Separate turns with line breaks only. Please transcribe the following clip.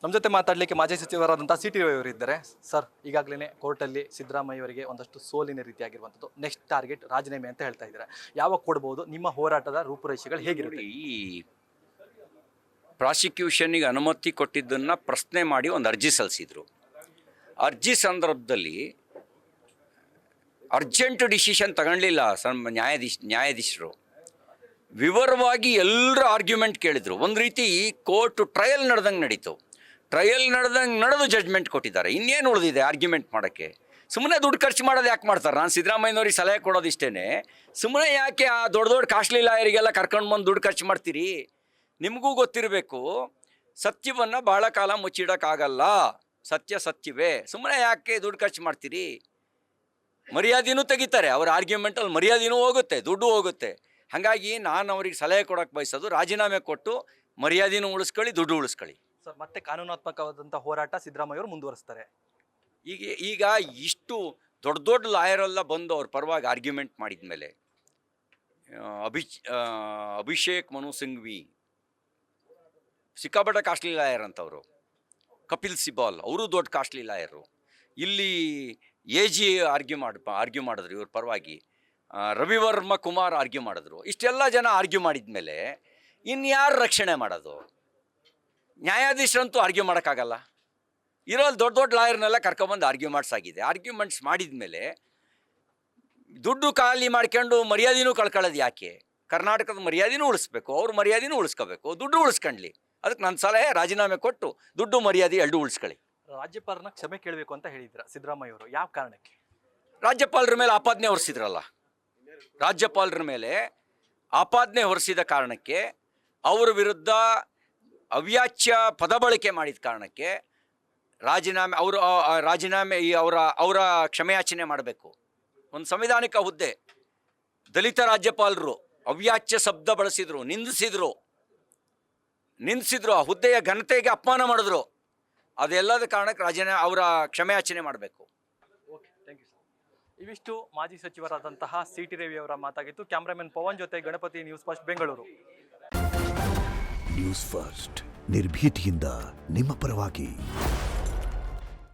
ನಮ್ಮ ಜೊತೆ ಮಾತಾಡಲಿಕ್ಕೆ ಮಾಜಿ ಸಚಿವರಾದಂಥ ಸಿ ಟಿ ರವಿ ಅವರು ಇದ್ದಾರೆ. ಸರ್, ಈಗಾಗಲೇ ಕೋರ್ಟಲ್ಲಿ ಸಿದ್ದರಾಮಯ್ಯ ಅವರಿಗೆ ಒಂದಷ್ಟು ಸೋಲಿನ ರೀತಿಯಾಗಿರುವಂಥದ್ದು, ನೆಕ್ಸ್ಟ್ ಟಾರ್ಗೆಟ್ ರಾಜೀನಾಮೆ ಅಂತ ಹೇಳ್ತಾ ಇದ್ದಾರೆ. ಯಾವಾಗ ಕೊಡ್ಬೋದು? ನಿಮ್ಮ ಹೋರಾಟದ ರೂಪುರೇಷೆಗಳು ಹೇಗಿರುತ್ತೆ?
ಈ ಪ್ರಾಸಿಕ್ಯೂಷನ್ನಿಗೆ ಅನುಮತಿ ಕೊಟ್ಟಿದ್ದನ್ನು ಪ್ರಶ್ನೆ ಮಾಡಿ ಒಂದು ಅರ್ಜಿ ಸಲ್ಲಿಸಿದರು. ಅರ್ಜಿ ಸಂದರ್ಭದಲ್ಲಿ ಅರ್ಜೆಂಟ್ ಡಿಸಿಷನ್ ತಗೊಳ್ಳಿಲ್ಲ ನ್ಯಾಯಾಧೀಶರು. ವಿವರವಾಗಿ ಎಲ್ಲರ ಆರ್ಗ್ಯುಮೆಂಟ್ ಕೇಳಿದರು. ಒಂದು ರೀತಿ ಕೋರ್ಟು ಟ್ರಯಲ್ ನಡೆದಂಗೆ ನಡೀತು. ಟ್ರಯಲ್ ನಡೆದು ಜಡ್ಜ್ಮೆಂಟ್ ಕೊಟ್ಟಿದ್ದಾರೆ. ಇನ್ನೇನು ಉಳಿದಿದೆ ಆರ್ಗ್ಯುಮೆಂಟ್ ಮಾಡೋಕ್ಕೆ? ಸುಮ್ಮನೆ ದುಡ್ಡು ಖರ್ಚು ಮಾಡೋದು ಯಾಕೆ ಮಾಡ್ತಾರೆ? ನಾನು ಸಿದ್ದರಾಮಯ್ಯನವ್ರಿಗೆ ಸಲಹೆ ಕೊಡೋದಿಷ್ಟೇ, ಸುಮ್ಮನೆ ಯಾಕೆ ಆ ದೊಡ್ಡ ದೊಡ್ಡ ಕಾಸ್ಟ್ಲಿ ಲಾಯರಿಗೆಲ್ಲ ಕರ್ಕೊಂಡು ಬಂದು ದುಡ್ಡು ಖರ್ಚು ಮಾಡ್ತೀರಿ? ನಿಮಗೂ ಗೊತ್ತಿರಬೇಕು, ಸತ್ಯವನ್ನು ಭಾಳ ಕಾಲ ಮುಚ್ಚಿಡೋಕ್ಕಾಗಲ್ಲ. ಸತ್ಯ ಸತ್ಯವೇ. ಸುಮ್ಮನೆ ಯಾಕೆ ದುಡ್ಡು ಖರ್ಚು ಮಾಡ್ತೀರಿ? ಮರ್ಯಾದೆನೂ ತೆಗಿತಾರೆ. ಅವ್ರ ಆರ್ಗ್ಯುಮೆಂಟಲ್ಲಿ ಮರ್ಯಾದೆನೂ ಹೋಗುತ್ತೆ, ದುಡ್ಡು ಹೋಗುತ್ತೆ. ಹಾಗಾಗಿ ನಾನು ಅವ್ರಿಗೆ ಸಲಹೆ ಕೊಡೋಕ್ಕೆ ಬಯಸೋದು, ರಾಜೀನಾಮೆ ಕೊಟ್ಟು ಮರ್ಯಾದೆನೂ ಉಳಿಸ್ಕೊಳ್ಳಿ, ದುಡ್ಡು ಉಳಿಸ್ಕೊಳ್ಳಿ.
ಸರ್, ಮತ್ತೆ ಕಾನೂನಾತ್ಮಕವಾದಂಥ ಹೋರಾಟ ಸಿದ್ದರಾಮಯ್ಯ ಅವರು ಮುಂದುವರಿಸ್ತಾರೆ.
ಈಗ ಇಷ್ಟು ದೊಡ್ಡ ದೊಡ್ಡ ಲಾಯರೆಲ್ಲ ಬಂದು ಅವ್ರ ಪರವಾಗಿ ಆರ್ಗ್ಯುಮೆಂಟ್ ಮಾಡಿದ ಮೇಲೆ ಅಭಿಷೇಕ್ ಮನು ಸಿಂಘ್ವಿ ಸಿಕ್ಕಾಪಟ್ಟೆ ಕಾಸ್ಟ್ಲಿ ಲಾಯರ್ ಅಂತವರು, ಕಪಿಲ್ ಸಿಬಾಲ್ ಅವರು ದೊಡ್ಡ ಕಾಸ್ಟ್ಲಿ ಲಾಯರು, ಇಲ್ಲಿ AG ಆರ್ಗ್ಯೂ ಮಾಡಿದ್ರು ಇವ್ರ ಪರವಾಗಿ, ರವಿವರ್ಮ ಕುಮಾರ್ ಆರ್ಗ್ಯೂ ಮಾಡಿದ್ರು. ಇಷ್ಟೆಲ್ಲ ಜನ ಆರ್ಗ್ಯೂ ಮಾಡಿದ ಮೇಲೆ ಇನ್ಯಾರು ರಕ್ಷಣೆ ಮಾಡೋದು? ನ್ಯಾಯಾಧೀಶರಂತೂ ಆರ್ಗ್ಯೂ ಮಾಡೋಕ್ಕಾಗಲ್ಲ. ಇರೋಲ್ಲಿ ದೊಡ್ಡ ದೊಡ್ಡ ಲಾಯರ್ನೆಲ್ಲ ಕರ್ಕೊಬಂದು ಆರ್ಗ್ಯುಮೆಂಟ್ಸ್ ಮಾಡಿದ ಮೇಲೆ ದುಡ್ಡು ಖಾಲಿ ಮಾಡ್ಕೊಂಡು ಮರ್ಯಾದೆನೂ ಕಳ್ಕೊಳ್ಳೋದು ಯಾಕೆ? ಕರ್ನಾಟಕದ ಮರ್ಯಾದೆನೂ ಉಳಿಸ್ಬೇಕು, ಅವ್ರ ಮರ್ಯಾದೆನೂ ಉಳಿಸ್ಕೋಬೇಕು, ದುಡ್ಡು ಉಳಿಸ್ಕೊಳ್ಳಿ. ಅದಕ್ಕೆ ನನ್ನ ಸಲಹೆ, ರಾಜೀನಾಮೆ ಕೊಟ್ಟು ದುಡ್ಡು ಮರ್ಯಾದೆ ಎರಡೂ ಉಳಿಸ್ಕೊಳ್ಳಿ.
ರಾಜ್ಯಪಾಲರನ್ನ ಕ್ಷಮೆ ಕೇಳಬೇಕು ಅಂತ ಹೇಳಿದ್ರ ಸಿದ್ದರಾಮಯ್ಯ ಅವರು, ಯಾವ ಕಾರಣಕ್ಕೆ?
ರಾಜ್ಯಪಾಲರ ಮೇಲೆ ಆಪಾದನೆ ಹೊರಿಸಿದ್ರಲ್ಲ. ರಾಜ್ಯಪಾಲರ ಮೇಲೆ ಆಪಾದನೆ ಹೊರಿಸಿದ ಕಾರಣಕ್ಕೆ, ಅವರ ವಿರುದ್ಧ ಅವ್ಯಾಚ್ಯ ಪದ ಬಳಕೆ ಮಾಡಿದ ಕಾರಣಕ್ಕೆ ರಾಜೀನಾಮೆ ಅವರ ಕ್ಷಮೆಯಾಚನೆ ಮಾಡಬೇಕು. ಒಂದು ಸಂವಿಧಾನಿಕ ಹುದ್ದೆ, ದಲಿತ ರಾಜ್ಯಪಾಲರು ಅವ್ಯಾಚ್ಯ ಶಬ್ದ ಬಳಸಿದ್ರು, ನಿಂದಿಸಿದ್ರು, ಆ ಹುದ್ದೆಯ ಘನತೆಗೆ ಅಪಮಾನ ಮಾಡಿದ್ರು. ಅದೆಲ್ಲದ ಕಾರಣಕ್ಕೆ ಅವರ ಕ್ಷಮೆಯಾಚನೆ ಮಾಡಬೇಕು.
Okay, thank you sir. ಇವಿಷ್ಟು ಮಾಜಿ ಸಚಿವರಾದಂತಹ ಸಿ ಟಿ ರವಿ ಅವರ ಮಾತಾಗಿತ್ತು. ಕ್ಯಾಮ್ರಾಮನ್ ಪವನ್ ಜೊತೆ Ganapati, news first Bengaluru.
News first ನಿರ್ಭೀತಿಯಿಂದ ನಿಮ್ಮ ಪರವಾಗಿ.